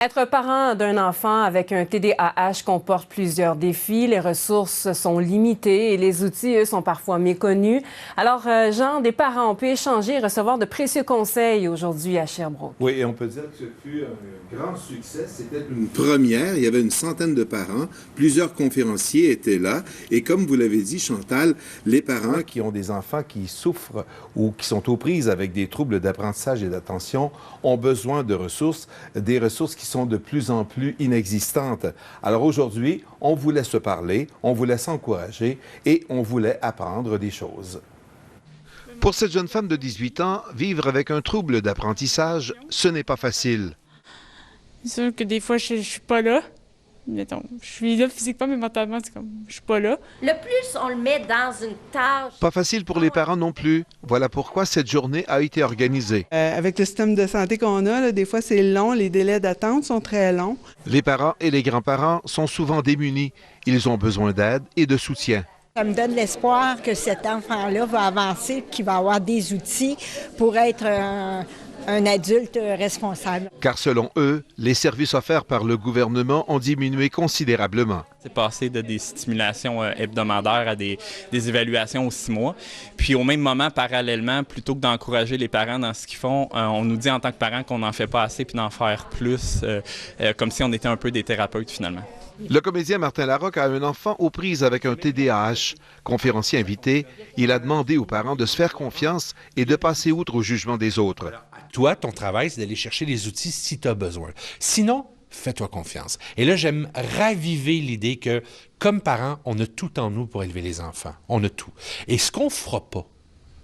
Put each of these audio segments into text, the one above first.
Être parent d'un enfant avec un TDAH comporte plusieurs défis. Les ressources sont limitées et les outils, eux, sont parfois méconnus. Alors, Jean, des parents, on peut échanger et recevoir de précieux conseils aujourd'hui à Sherbrooke. Oui, et on peut dire que ce fut un grand succès. C'était une première. Il y avait une centaine de parents. Plusieurs conférenciers étaient là. Et comme vous l'avez dit, Chantal, les parents qui ont des enfants qui souffrent ou qui sont aux prises avec des troubles d'apprentissage et d'attention ont besoin de ressources, des ressources qui sont de plus en plus inexistantes. Alors aujourd'hui, on voulait se parler, on voulait s'encourager et on voulait apprendre des choses. Pour cette jeune femme de 18 ans, vivre avec un trouble d'apprentissage, ce n'est pas facile. C'est sûr que des fois, je suis pas là. Mettons, je suis là physiquement, mais mentalement, c'est comme, je suis pas là. Le plus on le met dans une tâche... Pas facile pour les parents non plus. Voilà pourquoi cette journée a été organisée. Avec le système de santé qu'on a, là, des fois c'est long, les délais d'attente sont très longs. Les parents et les grands-parents sont souvent démunis. Ils ont besoin d'aide et de soutien. Ça me donne l'espoir que cet enfant-là va avancer, qu'il va avoir des outils pour être un adulte responsable. Car selon eux, les services offerts par le gouvernement ont diminué considérablement. C'est passé de des stimulations hebdomadaires à des évaluations aux 6 mois. Puis au même moment, parallèlement, plutôt que d'encourager les parents dans ce qu'ils font, on nous dit en tant que parents qu'on n'en fait pas assez puis d'en faire plus, comme si on était un peu des thérapeutes finalement. Le comédien Martin Larocque a un enfant aux prises avec un TDAH. Conférencier invité, il a demandé aux parents de se faire confiance et de passer outre au jugement des autres. Toi, ton travail, c'est d'aller chercher les outils si tu as besoin. Sinon, fais-toi confiance. Et là, j'aime raviver l'idée que, comme parents, on a tout en nous pour élever les enfants. On a tout. Et ce qu'on ne fera pas,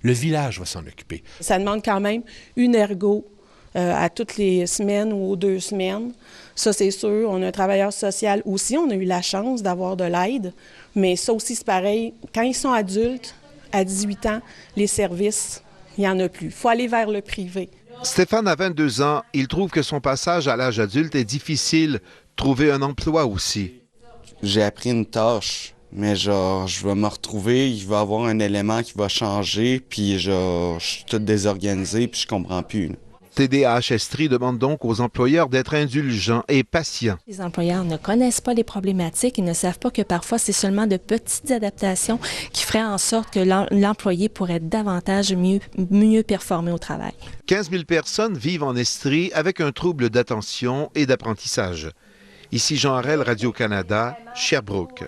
le village va s'en occuper. Ça demande quand même une ergo à toutes les semaines ou aux 2 semaines. Ça, c'est sûr. On a un travailleur social aussi. On a eu la chance d'avoir de l'aide. Mais ça aussi, c'est pareil. Quand ils sont adultes, à 18 ans, les services, il n'y en a plus. Il faut aller vers le privé. Stéphane a 22 ans. Il trouve que son passage à l'âge adulte est difficile. Trouver un emploi aussi. J'ai appris une tâche, mais genre, je vais me retrouver, il va y avoir un élément qui va changer, puis genre, je suis tout désorganisé, puis je comprends plus. TDAH Estrie demande donc aux employeurs d'être indulgents et patients. Les employeurs ne connaissent pas les problématiques et ne savent pas que parfois c'est seulement de petites adaptations qui feraient en sorte que l'employé pourrait davantage mieux performer au travail. 15 000 personnes vivent en Estrie avec un trouble d'attention et d'apprentissage. Ici Jean Harel, Radio-Canada, Sherbrooke.